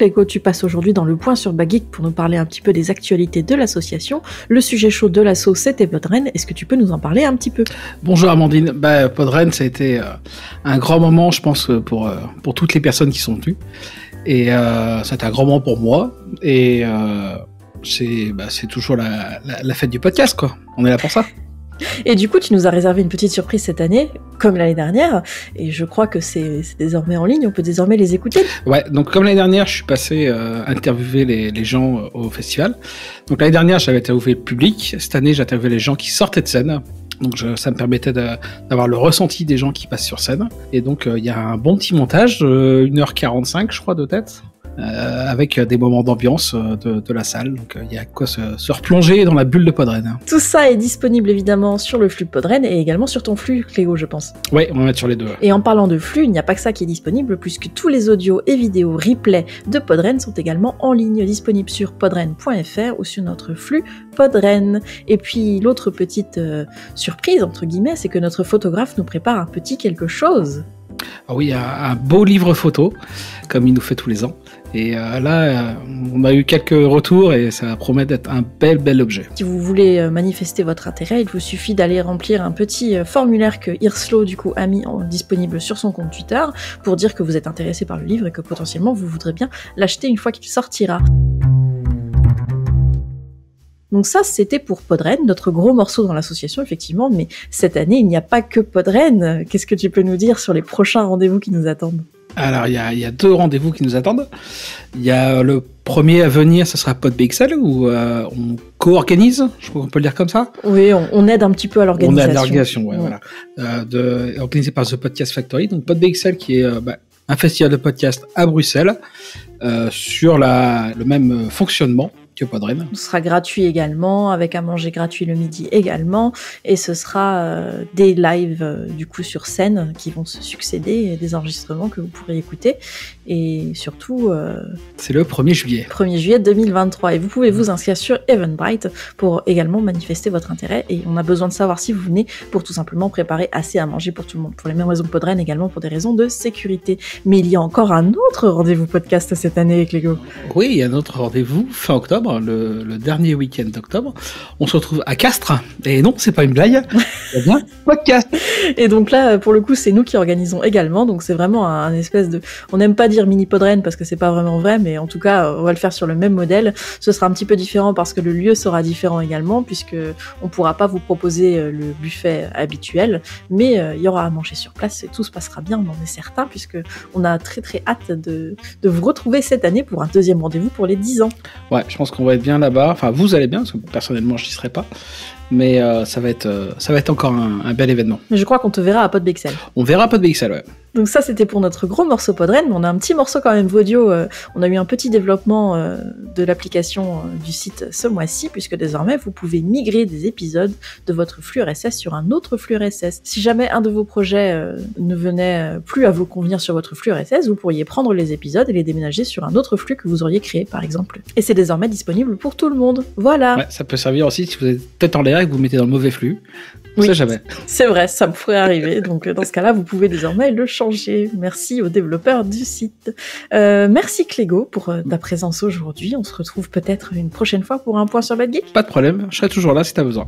Clégo, tu passes aujourd'hui dans le point sur Bageek pour nous parler un petit peu des actualités de l'association. Le sujet chaud de l'asso, c'était Podren. Est-ce que tu peux nous en parler un petit peu ? Bonjour Amandine. Podren, ça a été un grand moment, je pense, pour toutes les personnes qui sont venues. Et ça a été un grand moment pour moi. Et c'est toujours la fête du podcast, quoi. On est là pour ça. Et du coup, tu nous as réservé une petite surprise cette année, comme l'année dernière, et je crois que c'est désormais en ligne, on peut désormais les écouter. Ouais, donc comme l'année dernière, je suis passé interviewer les gens au festival. Donc l'année dernière, j'avais interviewé le public. Cette année, j'ai interviewé les gens qui sortaient de scène. Donc ça me permettait d'avoir le ressenti des gens qui passent sur scène. Et donc il y a un bon petit montage, 1h45 je crois de tête, avec des moments d'ambiance de la salle. Donc il y a quoi se replonger dans la bulle de Podren. Tout ça est disponible évidemment sur le flux de Podren et également sur ton flux Clégo, je pense. Ouais, on va mettre sur les deux. Et en parlant de flux, il n'y a pas que ça qui est disponible, puisque tous les audios et vidéos replay de Podren sont également en ligne, disponibles sur podren.fr ou sur notre flux Podren. Et puis l'autre petite surprise, entre guillemets, c'est que notre photographe nous prépare un petit quelque chose. Ah oui, un beau livre photo, comme il nous fait tous les ans. Et là, on a eu quelques retours et ça promet d'être un bel objet. Si vous voulez manifester votre intérêt, il vous suffit d'aller remplir un petit formulaire que Hirslo du coup a mis disponible sur son compte Twitter pour dire que vous êtes intéressé par le livre et que potentiellement vous voudrez bien l'acheter une fois qu'il sortira. Donc ça, c'était pour Podren, notre gros morceau dans l'association, effectivement, mais cette année, il n'y a pas que Podren. Qu'est-ce que tu peux nous dire sur les prochains rendez-vous qui nous attendent ? Alors, il y a 2 rendez-vous qui nous attendent. Il y a le premier à venir, ce sera PodBXL, où on co-organise, je crois qu'on peut le dire comme ça. Oui, on aide un petit peu à l'organisation. On aide à l'organisation, ouais. Voilà. Organisé par The Podcast Factory. Donc PodBXL, qui est un festival de podcast à Bruxelles, sur le même fonctionnement que Podren. Ce sera gratuit également, avec à manger gratuit le midi également, et ce sera des lives du coup sur scène qui vont se succéder, et des enregistrements que vous pourrez écouter, et surtout... c'est le 1er juillet. 1er juillet 2023, et vous pouvez vous inscrire sur Eventbrite pour également manifester votre intérêt, et on a besoin de savoir si vous venez pour tout simplement préparer assez à manger pour tout le monde, pour les mêmes raisons que Podren, également pour des raisons de sécurité. Mais il y a encore un autre rendez-vous podcast cette année, Clégo. Oui, il y a un autre rendez-vous fin octobre, le dernier week-end d'octobre. On se retrouve à Castres, et non, c'est pas une blague, c'est bien podcast. Et donc là, pour le coup, c'est nous qui organisons également, donc c'est vraiment un espèce de... On n'aime pas dire mini Podren parce que c'est pas vraiment vrai, mais en tout cas, on va le faire sur le même modèle. Ce sera un petit peu différent parce que le lieu sera différent également, puisque on pourra pas vous proposer le buffet habituel, mais il y aura à manger sur place et tout se passera bien, on en est certain, puisque on a très très hâte de vous retrouver cette année pour un deuxième rendez-vous pour les 10 ans. Ouais, je pense qu'on va être bien là-bas. Enfin, vous allez bien, parce que personnellement, je n'y serai pas. Mais ça va être encore un bel événement. Mais je crois qu'on te verra à PodBXL. On verra à PodBXL, ouais. Donc ça, c'était pour notre gros morceau Podren, mais on a un petit morceau quand même Vodio. On a eu un petit développement de l'application du site ce mois-ci, puisque désormais, vous pouvez migrer des épisodes de votre flux RSS sur un autre flux RSS. Si jamais un de vos projets ne venait plus à vous convenir sur votre flux RSS, vous pourriez prendre les épisodes et les déménager sur un autre flux que vous auriez créé, par exemple. Et c'est désormais disponible pour tout le monde. Voilà. Ouais, ça peut servir aussi si vous êtes tête en l'air et que vous mettez dans le mauvais flux. Oui, ça jamais. C'est vrai, ça me pourrait arriver. Donc dans ce cas-là, vous pouvez désormais le changer. Merci aux développeurs du site. Merci Clégo pour ta présence aujourd'hui. On se retrouve peut-être une prochaine fois pour un point sur Bad Geek. Pas de problème, je serai toujours là si t'as besoin.